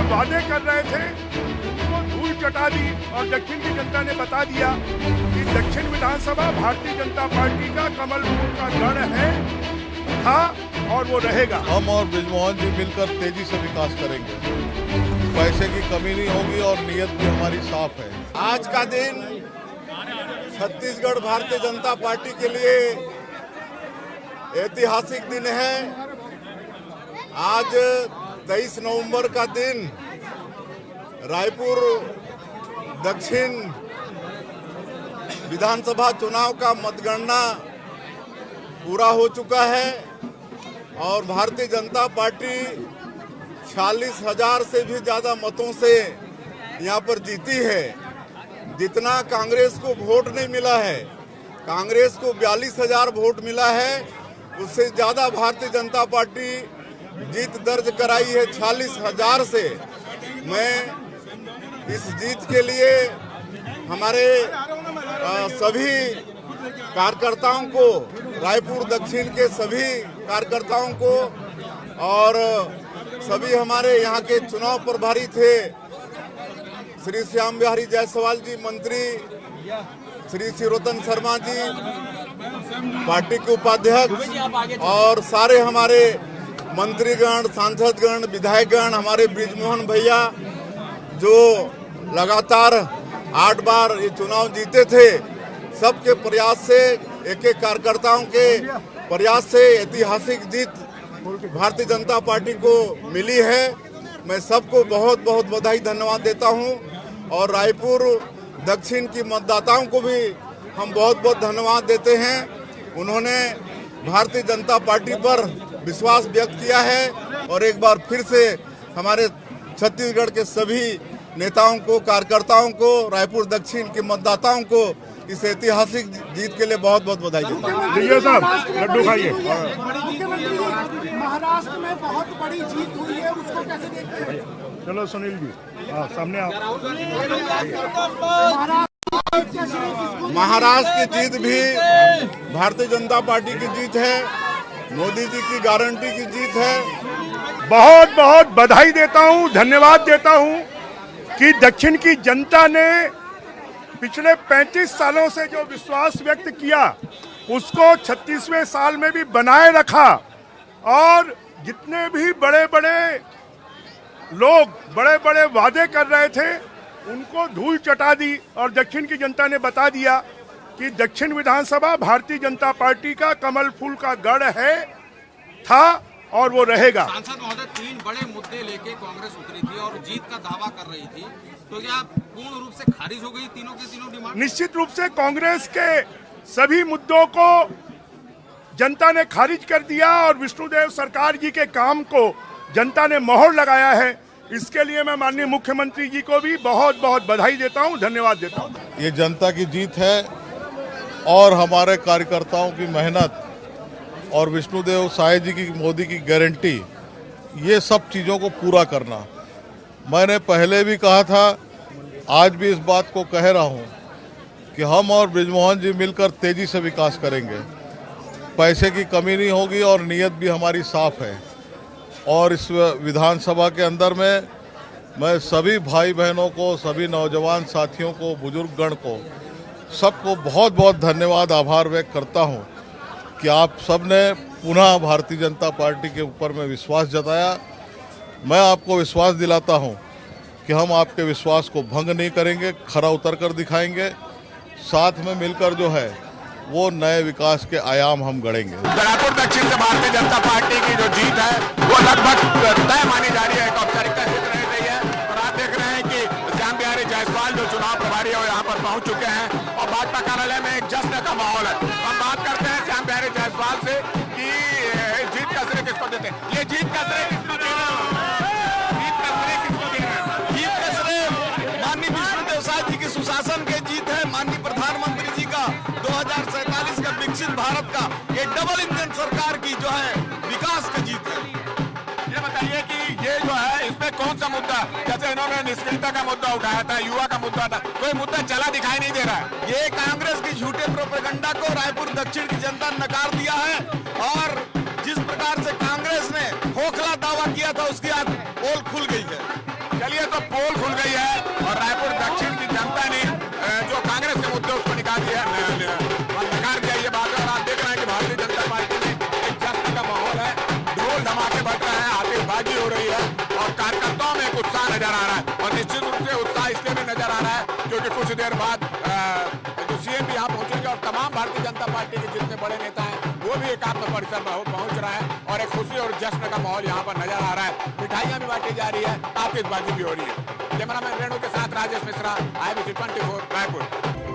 वादे कर रहे थे वो धूल चटा दी और दक्षिण की जनता ने बता दिया कि दक्षिण विधानसभा भारतीय जनता पार्टी का कमल फूल का गढ़ है, था और वो रहेगा। हम और बृजमोहन जी मिलकर तेजी से विकास करेंगे, पैसे की कमी नहीं होगी और नीयत भी हमारी साफ है। आज का दिन छत्तीसगढ़ भारतीय जनता पार्टी के लिए ऐतिहासिक दिन है। आज 23 नवंबर का दिन रायपुर दक्षिण विधानसभा चुनाव का मतगणना पूरा हो चुका है और भारतीय जनता पार्टी 46,000 से भी ज्यादा मतों से यहाँ पर जीती है। जितना कांग्रेस को वोट नहीं मिला है, कांग्रेस को 42,000 वोट मिला है, उससे ज्यादा भारतीय जनता पार्टी जीत दर्ज कराई है 46,000 से। मैं इस जीत के लिए हमारे सभी कार्यकर्ताओं को, रायपुर दक्षिण के सभी कार्यकर्ताओं को और सभी हमारे यहाँ के चुनाव प्रभारी थे, श्री श्याम बिहारी जायसवाल जी मंत्री, श्री शिवरतन शर्मा जी पार्टी के उपाध्यक्ष और सारे हमारे मंत्रीगण, सांसदगण, विधायकगण, हमारे बृजमोहन भैया जो लगातार 8 बार ये चुनाव जीते थे, सबके प्रयास से, एक एक कार्यकर्ताओं के प्रयास से ऐतिहासिक जीत भारतीय जनता पार्टी को मिली है। मैं सबको बहुत बहुत बधाई धन्यवाद देता हूं और रायपुर दक्षिण की मतदाताओं को भी हम बहुत बहुत धन्यवाद देते हैं। उन्होंने भारतीय जनता पार्टी पर विश्वास व्यक्त किया है और एक बार फिर से हमारे छत्तीसगढ़ के सभी नेताओं को, कार्यकर्ताओं को, रायपुर दक्षिण के मतदाताओं को इस ऐतिहासिक जीत के लिए बहुत बहुत बधाई देता हूँ। साहब लड्डू खाइए। मुख्यमंत्री, महाराष्ट्र में बहुत बड़ी जीत हुई है, उसको कैसे देखते हैं? चलो सुनील जी, सामने आओ। महाराष्ट्र की जीत भी भारतीय जनता पार्टी की जीत है, मोदी जी की गारंटी की जीत है। बहुत बहुत बधाई देता हूं, धन्यवाद देता हूं कि दक्षिण की जनता ने पिछले 35 सालों से जो विश्वास व्यक्त किया उसको 36वें साल में भी बनाए रखा और जितने भी बड़े बड़े लोग बड़े बड़े वादे कर रहे थे उनको धूल चटा दी और दक्षिण की जनता ने बता दिया कि दक्षिण विधानसभा भारतीय जनता पार्टी का कमल फूल का गढ़ है, था और वो रहेगा। सांसद महोदय, 3 बड़े मुद्दे लेके कांग्रेस उतरी थी और जीत का दावा कर रही थी, तो क्या पूर्ण रूप से खारिज हो गई तीनों की तीनों डिमांड? निश्चित रूप से कांग्रेस के सभी मुद्दों को जनता ने खारिज कर दिया और विष्णुदेव सरकार जी के काम को जनता ने मोहर लगाया है। इसके लिए मैं माननीय मुख्यमंत्री जी को भी बहुत बहुत बधाई देता हूं, धन्यवाद देता हूं। ये जनता की जीत है और हमारे कार्यकर्ताओं की मेहनत और विष्णुदेव साय जी की, मोदी की गारंटी, ये सब चीज़ों को पूरा करना। मैंने पहले भी कहा था, आज भी इस बात को कह रहा हूँ कि हम और बृजमोहन जी मिलकर तेजी से विकास करेंगे, पैसे की कमी नहीं होगी और नीयत भी हमारी साफ है। और इस विधानसभा के अंदर में मैं सभी भाई बहनों को, सभी नौजवान साथियों को, बुजुर्गगण को, सबको बहुत बहुत धन्यवाद, आभार व्यक्त करता हूं कि आप सबने पुनः भारतीय जनता पार्टी के ऊपर में विश्वास जताया। मैं आपको विश्वास दिलाता हूं कि हम आपके विश्वास को भंग नहीं करेंगे, खरा उतर कर दिखाएंगे। साथ में मिलकर जो है वो नए विकास के आयाम हम गढ़ेंगे। रायपुर दक्षिण से भारतीय जनता पार्टी की जो जीत है वो लगभग तय मानी जा रही है, एक औपचारिकता सिद्ध रह रही है। और आप देख रहे हैं कि श्याम बिहारी जायसवाल जो चुनाव प्रभारी है वो यहाँ पर पहुंच चुके हैं और भाजपा कार्यालय में एक जश्न का माहौल है। हम बात करते हैं श्याम बिहारी जायसवाल से कि जीत का श्रेय किसको देते हैं? ये जीत का श्रेय किसको दे रहे हैं? जीत का श्रेय किसको दे रहे हैं? जीत का श्रेय माननीय विष्णुदेव साय जी के सुशासन के जीत है, माननीय प्रधानमंत्री जी का 2047 का विकसित भारत का ये डबल इंजन सरकार की जो है विकास की जीत है। ये बताइए कि ये जो है इसमें कौन सा मुद्दा, जैसे इन्होंने निष्क्रियता का मुद्दा उठाया था, युवा का मुद्दा था, कोई मुद्दा चला दिखाई नहीं दे रहा है। ये कांग्रेस की झूठे प्रोपेगेंडा को रायपुर दक्षिण की जनता ने नकार दिया है और जिस प्रकार से कांग्रेस ने खोखला दावा किया था उसकी आज पोल खुल गई है। पोल खुल गई है और रायपुर दक्षिण की जनता ने जो कांग्रेस के मुद्दे उसको नकार दिया ये बात है। और आप देख रहे हैं कि भारतीय जनता पार्टी में एक जश्न का माहौल है, ढोल धमाके बज रहे हैं, आतिशबाजी हो रही है और कार्यकर्ताओं में एक उत्साह नजर आ रहा है। और निश्चित रूप से उत्साह इसलिए भी नजर आ रहा है क्योंकि कुछ देर बाद जो सीएम भी यहाँ पहुंचेंगे और तमाम भारतीय जनता पार्टी के जितने बड़े नेता हैं वो भी एकात्म परिसर में पहुंच रहे हैं और एक खुशी और जश्न का माहौल यहाँ पर नजर आ रहा है। मिठाइयां भी बांटी जा रही है, आतिशबाजी भी हो रही है। कैमरामैन रेणु के साथ राजेश मिश्रा, IBC 24 रायपुर।